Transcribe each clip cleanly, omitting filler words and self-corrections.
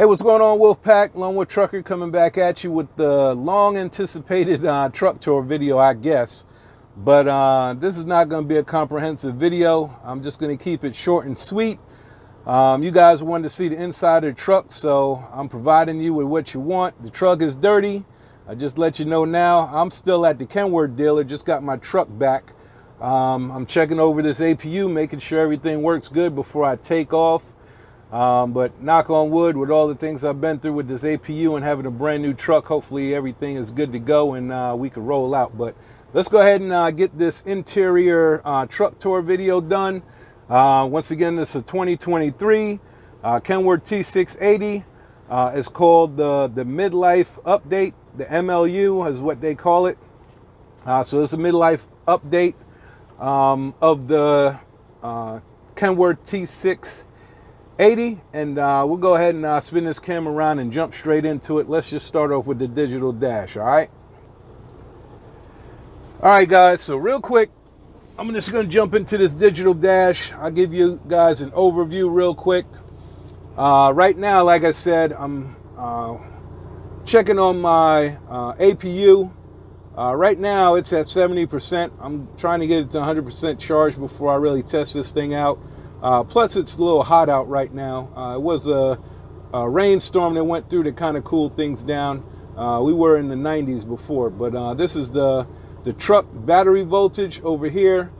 what's going on, Wolfpack? Lone Wolf Trucker coming back at you with the long anticipated truck tour video, I guess. But this is not going to be a comprehensive video. I'm just going to keep it short and sweet. You guys wanted to see the inside of the truck, so I'm providing you with what you want. The truck is dirty. I just let you know now. I'm still at the Kenworth dealer, just got my truck back. I'm checking over this APU, making sure everything works good before I take off. But knock on wood, with all the things I've been through with this APU and having a brand new truck, hopefully everything is good to go and we can roll out. But let's go ahead and get this interior truck tour video done. Once again, this is a 2023 Kenworth T680. It's called the midlife update. The MLU is what they call it. So it's a midlife update of the Kenworth T680. And we'll go ahead and spin this camera around and jump straight into it. Let's just start off with the digital dash, all right? All right, guys, so real quick, I'm just gonna jump into this digital dash. I'll give you guys an overview real quick. Right now, like I said, I'm checking on my APU. Right now, it's at 70%. I'm trying to get it to 100% charge before I really test this thing out. Plus, it's a little hot out right now. It was a rainstorm that went through to kind of cool things down. We were in the 90s before, but this is the truck battery voltage over here.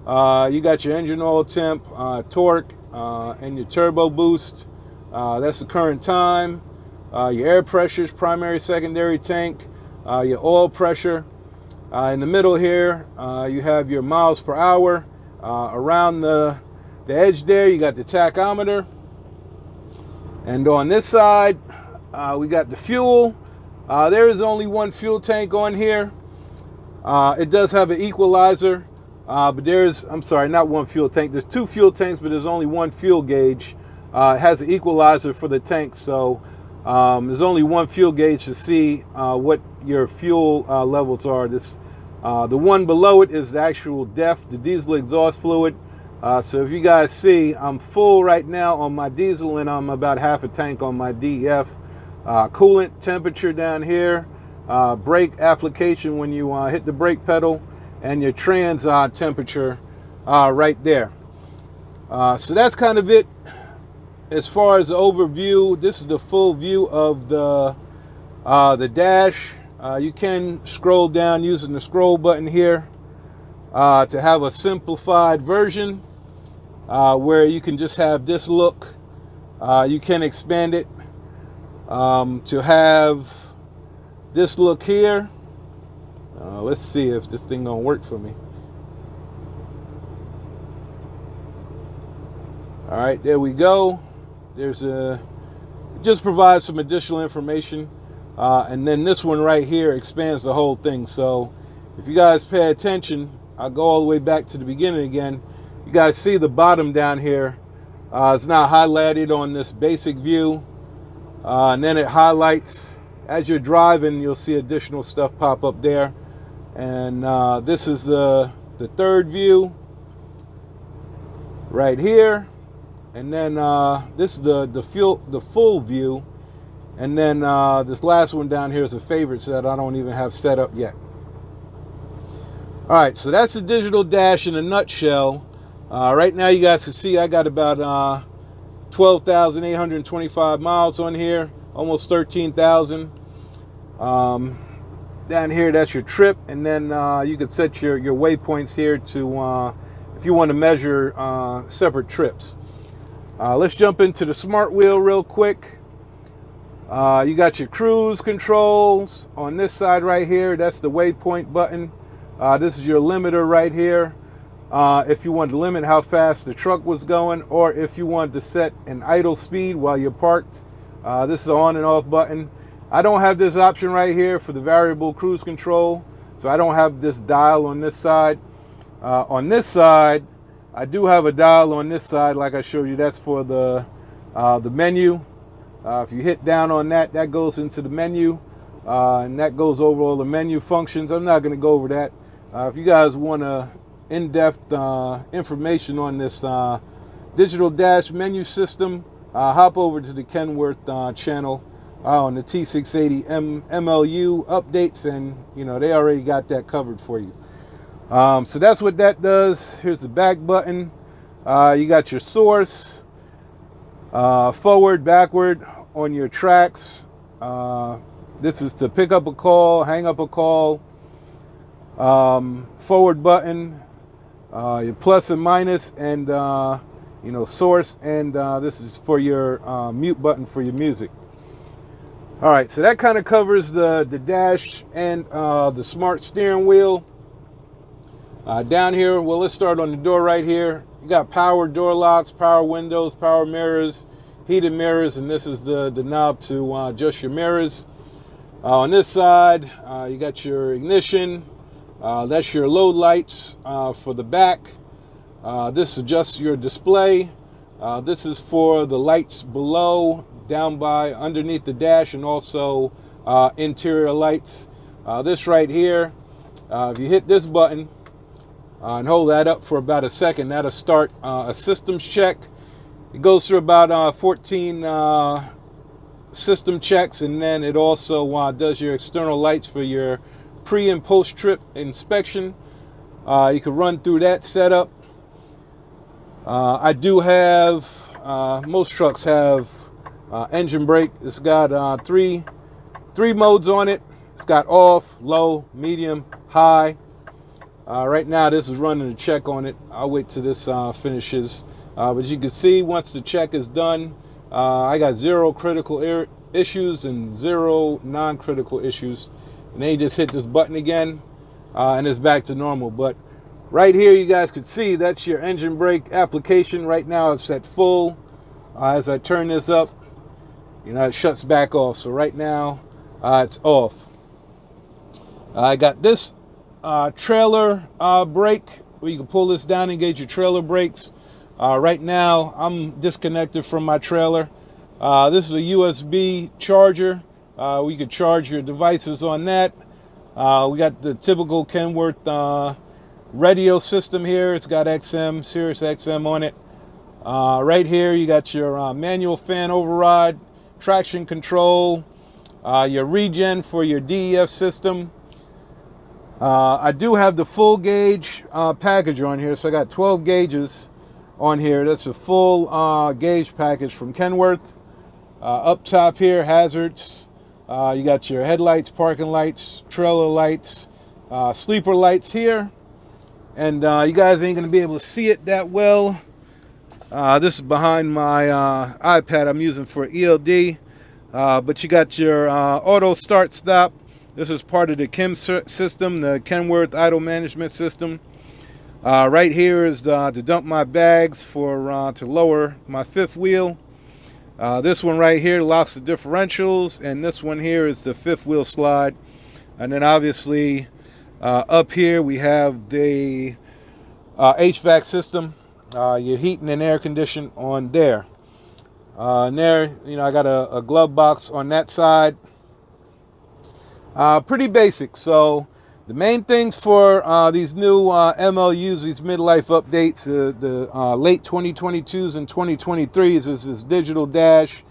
You got your engine oil temp, torque, and your turbo boost. That's the current time. Your air pressures, primary, secondary tank, your oil pressure. In the middle here, you have your miles per hour. Around the edge there, you got the tachometer. And on this side, we got the fuel. There is only one fuel tank on here. It does have an equalizer, but I'm sorry, not one fuel tank. There's two fuel tanks, but there's only one fuel gauge. It has an equalizer for the tank, so there's only one fuel gauge to see what your fuel levels are. The one below it is the actual DEF, the diesel exhaust fluid. So if you guys see, I'm full right now on my diesel and I'm about half a tank on my DEF. Coolant temperature down here, brake application when you hit the brake pedal, and your trans temperature right there. So that's kind of it as far as the overview. This is the full view of the dash. You can scroll down using the scroll button here to have a simplified version where you can just have this look. You can expand it to have this look here. Let's see if this thing gonna work for me. All right, there we go. It just provides some additional information. And then this one right here expands the whole thing. So if you guys pay attention, I'll go all the way back to the beginning again. You guys see the bottom down here. It's now highlighted on this basic view. And then it highlights as you're driving. You'll see additional stuff pop up there. And this is the third view right here. And then this is the full view. And then this last one down here is a favorite that I don't even have set up yet. All right, so that's the digital dash in a nutshell. Right now, you guys can see I got about 12,825 miles on here, almost 13,000. Down here, that's your trip, and then you could set your waypoints here to if you want to measure separate trips. Let's jump into the smart wheel real quick. You got your cruise controls on this side right here. That's the waypoint button. This is your limiter right here. If you want to limit how fast the truck was going, or if you want to set an idle speed while you're parked, this is the on and off button. I don't have this option right here for the variable cruise control, so I don't have this dial on this side. On this side, I do have a dial on this side, like I showed you. That's for the menu. If you hit down on that, that goes into the menu, and that goes over all the menu functions. I'm not going to go over that. If you guys want in-depth information on this digital dash menu system, hop over to the Kenworth channel on the T680 MLU updates, and they already got that covered for you. So that's what that does. Here's the back button. You got your source, forward, backward on your tracks. This is to pick up a call, hang up a call. Forward button, your plus and minus, and source, and this is for your mute button for your music. All right, so that kind of covers the dash and the smart steering wheel. Down here, well, let's start on the door right here. You got power door locks, power windows, power mirrors, heated mirrors, and this is the knob to adjust your mirrors. On this side, you got your ignition. That's your load lights for the back. This adjusts your display. This is for the lights below, down by underneath the dash, and also interior lights. This right here, if you hit this button and hold that up for about a second, that'll start a systems check. It goes through about 14 system checks, and then it also does your external lights for your pre and post trip inspection. You can run through that setup. I do have, most trucks have engine brake. It's got three modes on it. It's got off, low, medium, high. Right now this is running a check on it. I'll wait till this finishes. But you can see once the check is done, I got 0 critical issues and 0 non-critical issues. And then you just hit this button again, and it's back to normal. But right here, you guys can see that's your engine brake application. Right now, it's at full. As I turn this up, it shuts back off. So right now, it's off. I got this trailer brake, where you can pull this down and engage your trailer brakes. Right now, I'm disconnected from my trailer. This is a USB charger. We could charge your devices on that. We got the typical Kenworth radio system here. It's got XM, Sirius XM on it. Right here, you got your manual fan override, traction control, your regen for your DEF system. I do have the full gauge package on here, so I got 12 gauges on here. That's a full gauge package from Kenworth. Up top here, hazards. You got your headlights, parking lights, trailer lights, sleeper lights here. And you guys ain't going to be able to see it that well. This is behind my iPad I'm using for ELD. But you got your auto start stop. This is part of the KIM system, the Kenworth idle management system. Right here is to dump my bags for to lower my fifth wheel. This one right here locks the differentials, and this one here is the fifth wheel slide. And then obviously up here we have the HVAC system, your heating and air condition on there. And there, I got a glove box on that side. Pretty basic. So the main things for these new MLUs, these midlife updates, the late 2022s and 2023s, is this digital dash,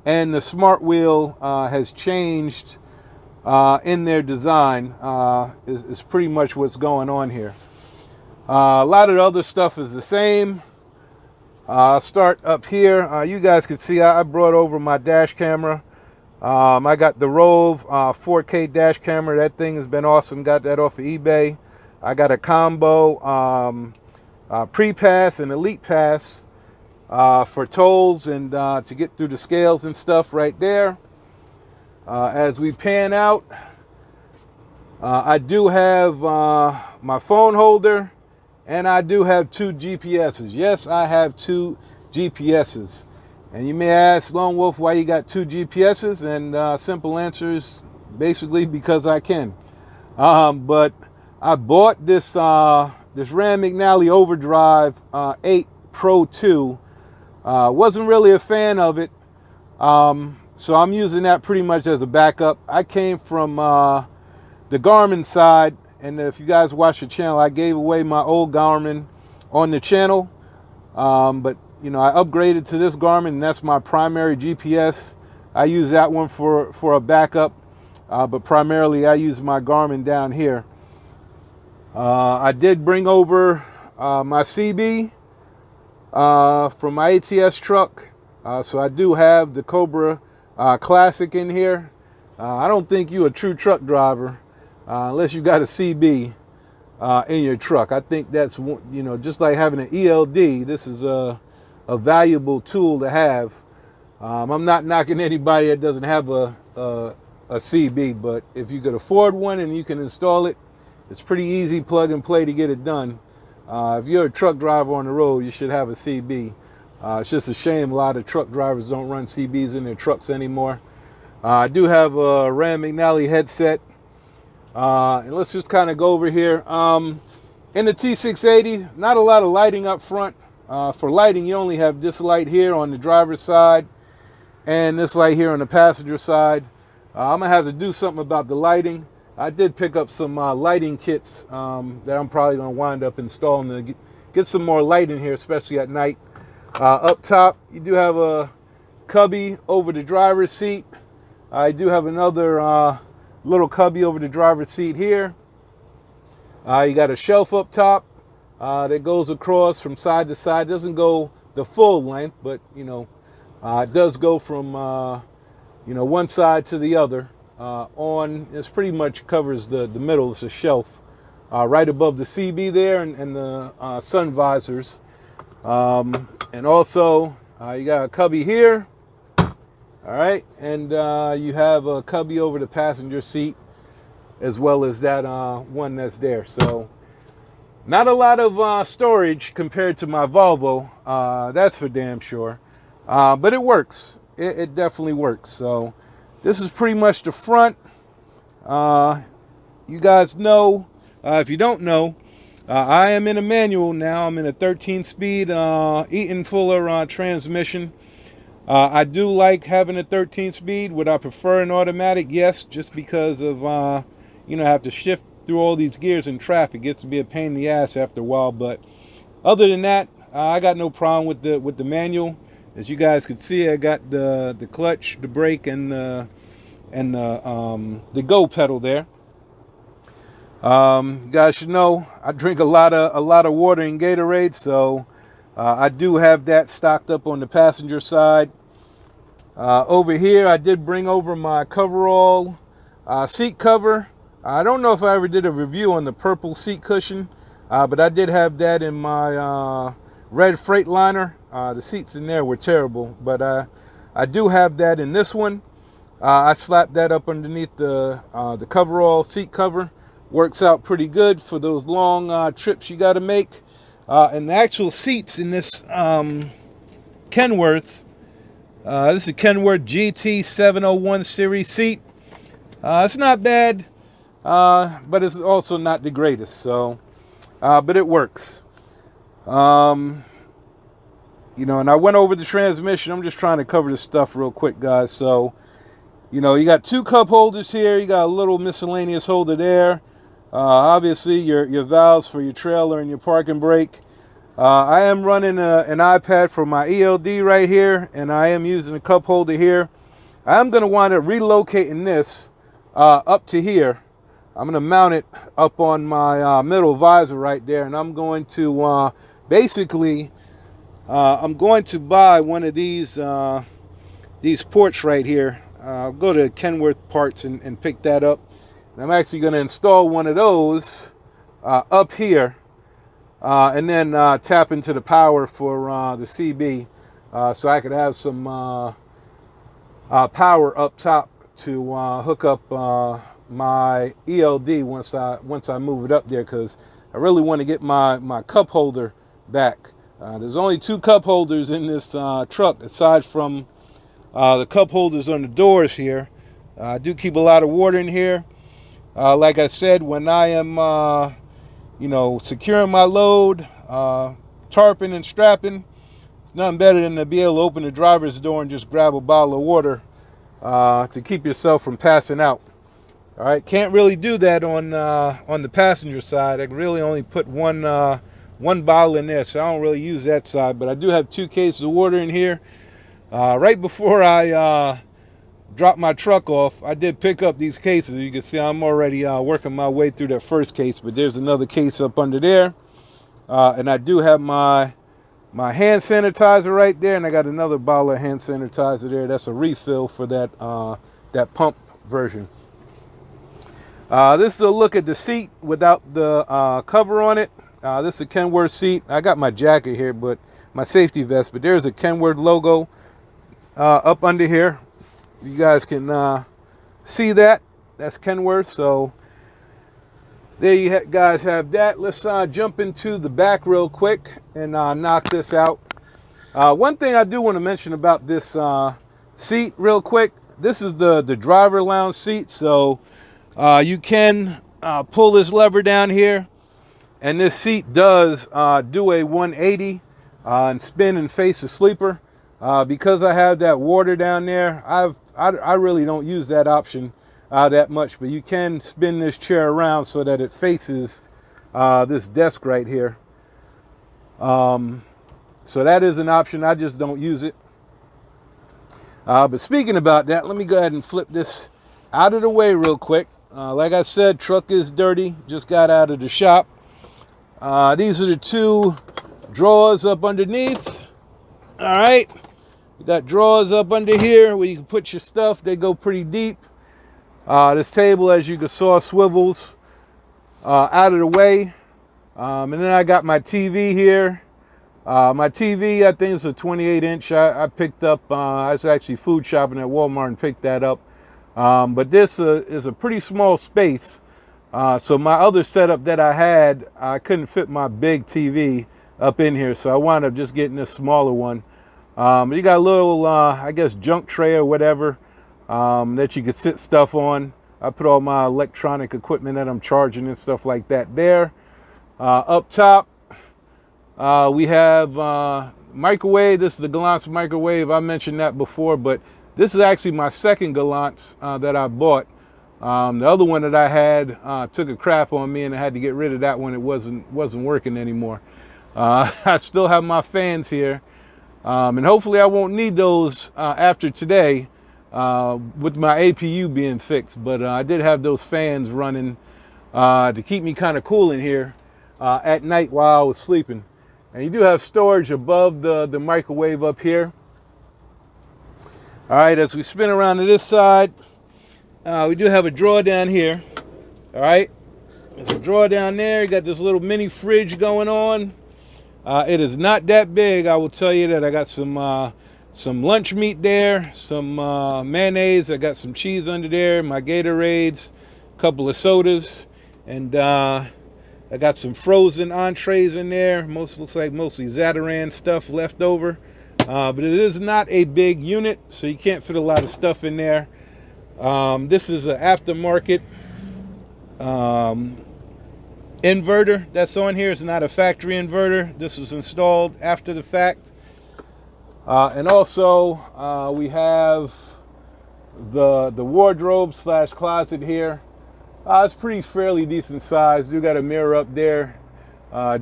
and the smart wheel has changed in their design. Is pretty much what's going on here. A lot of the other stuff is the same. I'll start up here. You guys can see I brought over my dash camera. I got the Rove 4K dash camera. That thing has been awesome. Got that off of eBay. I got a combo pre-pass and elite pass for tolls and to get through the scales and stuff right there. As we pan out, I do have my phone holder, and I do have 2 GPSs. Yes, I have 2 GPSs. And you may ask, Lone Wolf, why you got 2 GPSs? And simple answer is basically because I can. But I bought this this Ram McNally Overdrive 8 Pro 2. Wasn't really a fan of it. So I'm using that pretty much as a backup. I came from the Garmin side. And if you guys watch the channel, I gave away my old Garmin on the channel. But you know, I upgraded to this Garmin, and that's my primary GPS. I use that one for a backup, but primarily I use my Garmin down here. I did bring over my CB from my ATS truck, so I do have the Cobra Classic in here. I don't think you're a true truck driver unless you got a CB in your truck. I think that's, you know, just like having an ELD, this is a valuable tool to have. I'm not knocking anybody that doesn't have a CB, but if you could afford one and you can install it, it's pretty easy plug and play to get it done. If you're a truck driver on the road, you should have a CB. It's just a shame a lot of truck drivers don't run CBs in their trucks anymore. I do have a Rand McNally headset. And let's just kind of go over here. In the T680, not a lot of lighting up front. For lighting, you only have this light here on the driver's side and this light here on the passenger side. I'm gonna have to do something about the lighting. I did pick up some lighting kits that I'm probably gonna wind up installing to get some more light in here, especially at night. Up top, you do have a cubby over the driver's seat. I do have another little cubby over the driver's seat here. You got a shelf up top that goes across from side to side. Doesn't go the full length, but you know, it does go from you know, one side to the other. It's pretty much covers the middle. It's a shelf right above the CB there and the sun visors. And also you got a cubby here. All right, and you have a cubby over the passenger seat as well as that one that's there. So not a lot of storage compared to my Volvo, that's for damn sure. But it works. It definitely works. So this is pretty much the front. You guys know, if you don't know, I am in a manual now. I'm in a 13-speed Eaton Fuller transmission. I do like having a 13-speed. Would I prefer an automatic? Yes, just because of, you know, I have to shift through all these gears in traffic. It gets to be a pain in the ass after a while. But other than that, I got no problem with the manual. As you guys can see, I got the clutch, the brake, and the go pedal there. You guys should know I drink a lot of water and Gatorade, so I do have that stocked up on the passenger side. Over here, I did bring over my coverall seat cover. I don't know if I ever did a review on the purple seat cushion, but I did have that in my red Freightliner. The seats in there were terrible, but I do have that in this one. I slapped that up underneath the coverall seat cover. Works out pretty good for those long trips you got to make. And the actual seats in this Kenworth, this is a Kenworth GT701 series seat. It's not bad, but it's also not the greatest. So, but it works. You know, and I went over the transmission. I'm just trying to cover this stuff real quick, guys. So, you know, you got two cup holders here. You got a little miscellaneous holder there. Obviously, your valves for your trailer and your parking brake. I am running an iPad for my ELD right here, and I am using a cup holder here. I'm going to wind up relocating this up to here. I'm going to mount it up on my middle visor right there, and I'm going to basically, I'm going to buy one of these ports right here. I'll go to Kenworth Parts and pick that up. And I'm actually going to install one of those up here and then tap into the power for the CB so I could have some power up top to hook up my ELD once I move it up there, because I really want to get my cup holder back. There's only two cup holders in this truck aside from the cup holders on the doors here. I do keep a lot of water in here. Like I said, when I am, you know, securing my load, tarping and strapping, it's nothing better than to be able to open the driver's door and just grab a bottle of water to keep yourself from passing out. All right, can't really do that on the passenger side. I can really only put one one bottle in there, so I don't really use that side, but I do have 2 cases of water in here. Right before I dropped my truck off, I did pick up these cases. You can see I'm already working my way through that first case, but there's another case up under there. And I do have my hand sanitizer right there, and I got another bottle of hand sanitizer there. That's a refill for that that pump version. This is a look at the seat without the cover on it. This is a Kenworth seat. I got my jacket here, but my safety vest, but there's a Kenworth logo up under here. You guys can see that. That's Kenworth. So there you guys have that. Let's jump into the back real quick and knock this out. One thing I do want to mention about this seat real quick. This is the driver lounge seat. So you can pull this lever down here, and this seat does do a 180 and spin and face the sleeper. Because I have that water down there, I really don't use that option that much, but you can spin this chair around so that it faces this desk right here. So that is an option. I just don't use it. But speaking about that, let me go ahead and flip this out of the way real quick. Like I said, truck is dirty. Just got out of the shop. These are the 2 drawers up underneath. All right. You got drawers up under here where you can put your stuff. They go pretty deep. This table, as you can saw, swivels out of the way. And then I got my TV here. My TV, I think it's a 28-inch. I picked up, I was actually food shopping at Walmart and picked that up. But this is a pretty small space. So my other setup that I had, I couldn't fit my big TV up in here. So I wound up just getting this smaller one. You got a little, I guess, junk tray or whatever that you could sit stuff on. I put all my electronic equipment that I'm charging and stuff like that there. Up top, we have microwave. This is the Gallant's microwave. I mentioned that before, but this is actually my second Gallant's that I bought. The other one that I had took a crap on me, and I had to get rid of that one. It wasn't working anymore. I still have my fans here. And hopefully I won't need those after today with my APU being fixed. But I did have those fans running to keep me kind of cool in here at night while I was sleeping. And you do have storage above the microwave up here. All right, as we spin around to this side, we do have a drawer down here. All right, there's a drawer down there. You got this little mini fridge going on. It is not that big. I will tell you that. I got some lunch meat there, some mayonnaise. I got some cheese under there, my Gatorades, a couple of sodas, and I got some frozen entrees in there. Looks like mostly Zatarain stuff left over. But it is not a big unit, so you can't fit a lot of stuff in there. This is an aftermarket inverter that's on here. It's not a factory inverter. This was installed after the fact. And also we have the wardrobe / closet here. It's pretty fairly decent size. Do got a mirror up there.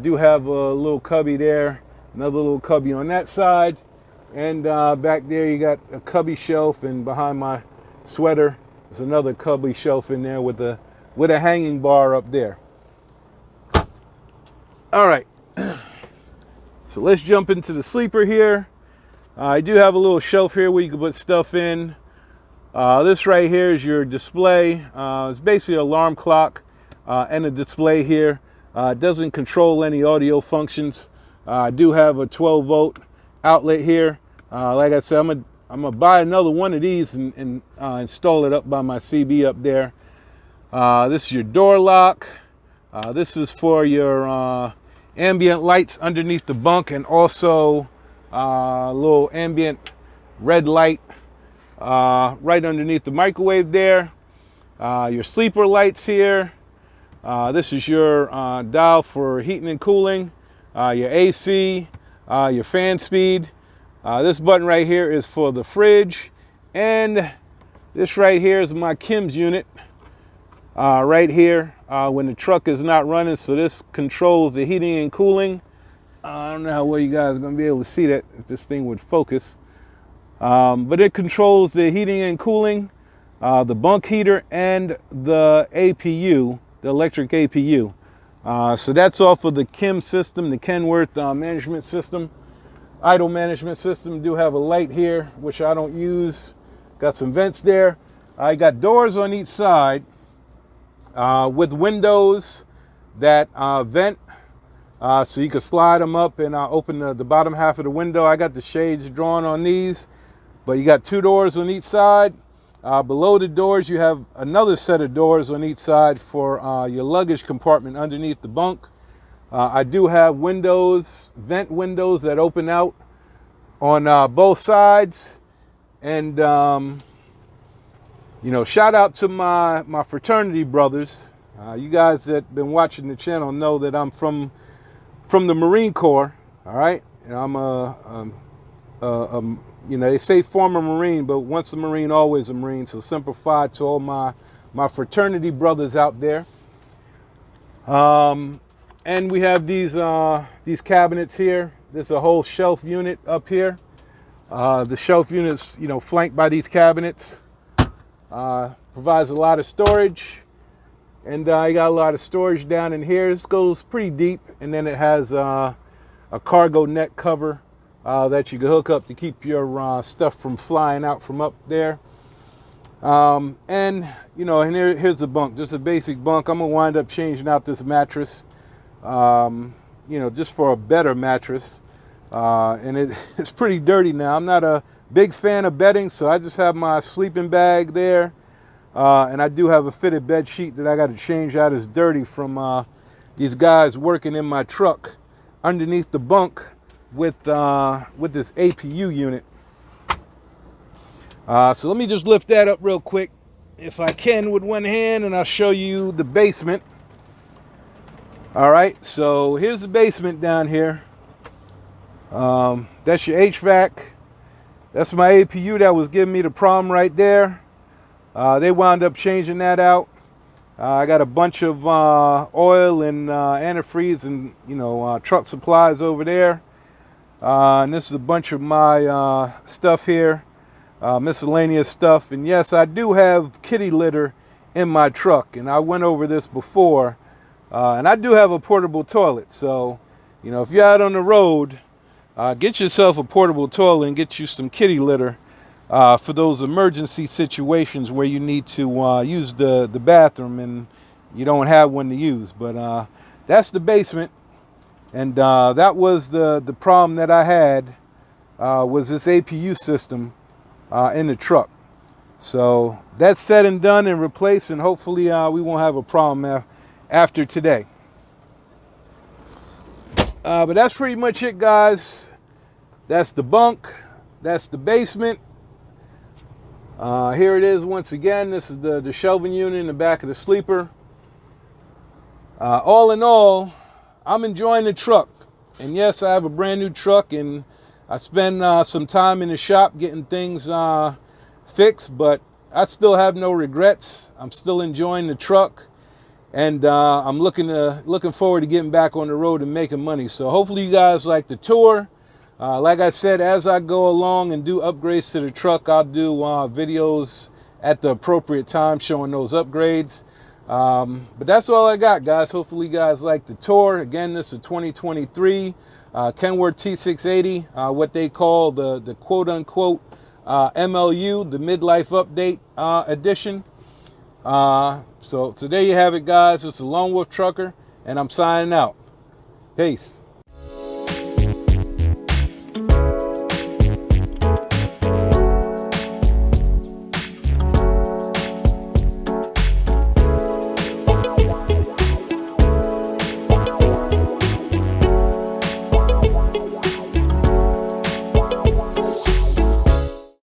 Do have a little cubby there, another little cubby on that side, and back there you got a cubby shelf, and behind my sweater there's another cubby shelf in there with a hanging bar up there. All right, so let's jump into the sleeper here. I do have a little shelf here where you can put stuff in. This right here is your display. It's basically an alarm clock and a display here. It doesn't control any audio functions. I do have a 12-volt outlet here. Like I said, I'm gonna buy another one of these and install it up by my CB up there. This is your door lock. This is for your ambient lights underneath the bunk, and also a little ambient red light right underneath the microwave there. Your sleeper lights here. This is your dial for heating and cooling, your AC, your fan speed. This button right here is for the fridge, and this right here is my Kim's unit. right here when the truck is not running. So this controls the heating and cooling. I don't know how well you guys are going to be able to see that if this thing would focus. But it controls the heating and cooling, the bunk heater, and the APU, the electric APU. So that's off of the KEM system, the Kenworth management system, idle management system. Do have a light here, which I don't use. Got some vents there. I got doors on each side with windows that vent. So you can slide them up and open the bottom half of the window. I got the shades drawn on these, but you got 2 doors on each side. Below the doors, you have another set of doors on each side for your luggage compartment underneath the bunk. I do have windows, vent windows that open out on both sides. And, you know, shout out to my fraternity brothers. You guys that been watching the channel know that I'm from the Marine Corps, all right? And I'm you know, they say former Marine, but once a Marine, always a Marine. So simplified to all my fraternity brothers out there. And we have these cabinets here. There's a whole shelf unit up here. The shelf unit's, you know, flanked by these cabinets. Provides a lot of storage. And you got a lot of storage down in here. This goes pretty deep. And then it has a cargo net cover that you can hook up to keep your stuff from flying out from up there. And, you know, and here's the bunk. Just a basic bunk. I'm going to wind up changing out this mattress, you know, just for a better mattress. And it's pretty dirty now. I'm not a big fan of bedding, so I just have my sleeping bag there. And I do have a fitted bed sheet that I got to change out. It's dirty from these guys working in my truck underneath the bunk with this APU unit. So let me just lift that up real quick, if I can, with one hand, and I'll show you the basement. All right, so here's the basement down here. That's your HVAC. That's my APU that was giving me the problem right there. They wound up changing that out. I got a bunch of oil and antifreeze and, you know, truck supplies over there. And this is a bunch of my stuff here, miscellaneous stuff. And yes, I do have kitty litter in my truck, and I went over this before. And I do have a portable toilet. So, you know, if you're out on the road, get yourself a portable toilet and get you some kitty litter for those emergency situations where you need to use the bathroom and you don't have one to use. But that's the basement. And that was the problem that I had, was this APU system in the truck. So that's said and done and replaced, and hopefully we won't have a problem after today. But that's pretty much it, guys. That's the bunk. That's the basement. Here it is once again. This is the shelving unit in the back of the sleeper. All in all, I'm enjoying the truck. And yes, I have a brand new truck, and I spend some time in the shop getting things fixed, but I still have no regrets. I'm still enjoying the truck, and I'm looking forward to getting back on the road and making money. So hopefully you guys like the tour. Like I said, as I go along and do upgrades to the truck, I'll do videos at the appropriate time showing those upgrades. But that's all I got, guys. Hopefully you guys like the tour. Again, this is 2023 Kenworth T680, what they call the quote-unquote MLU, the midlife update edition. So there you have it, guys. It's a Lone Wolf Trucker, and I'm signing out. Peace.